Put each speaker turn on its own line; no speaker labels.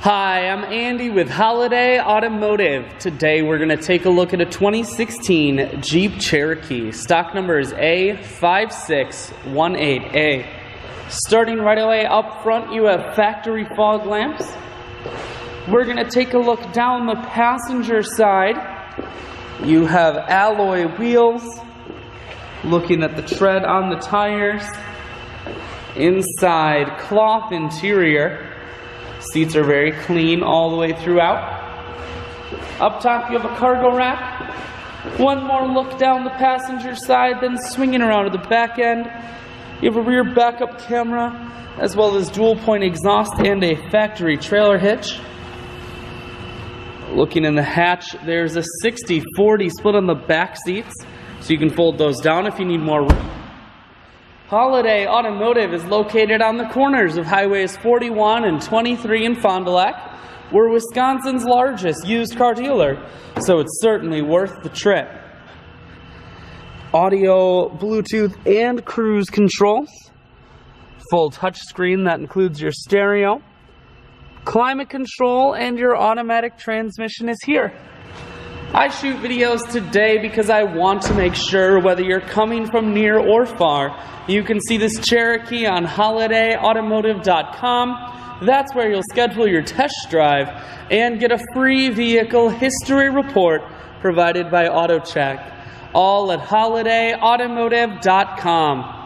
Hi, I'm Andy with Holiday Automotive. Today we're going to take a look at a 2016 Jeep Cherokee. Stock number is A5618A. Starting right away up front, you have factory fog lamps. We're going to take a look down the passenger side. You have alloy wheels. Looking at the tread on the tires. Inside, cloth interior. Seats are very clean all the way throughout. Up top you have a cargo rack. One more look down the passenger side, then swinging around to the back end. You have a rear backup camera, as well as dual point exhaust and a factory trailer hitch. Looking in the hatch, there's a 60-40 split on the back seats, so you can fold those down if you need more room. Holiday Automotive is located on the corners of Highways 41 and 23 in Fond du Lac. We're Wisconsin's largest used car dealer, so it's certainly worth the trip. Audio, Bluetooth, and cruise controls. Full touchscreen that includes your stereo. Climate control and your automatic transmission is here. I shoot videos today because I want to make sure whether you're coming from near or far, you can see this Cherokee on holidayautomotive.com. That's where you'll schedule your test drive and get a free vehicle history report provided by AutoCheck. All at holidayautomotive.com.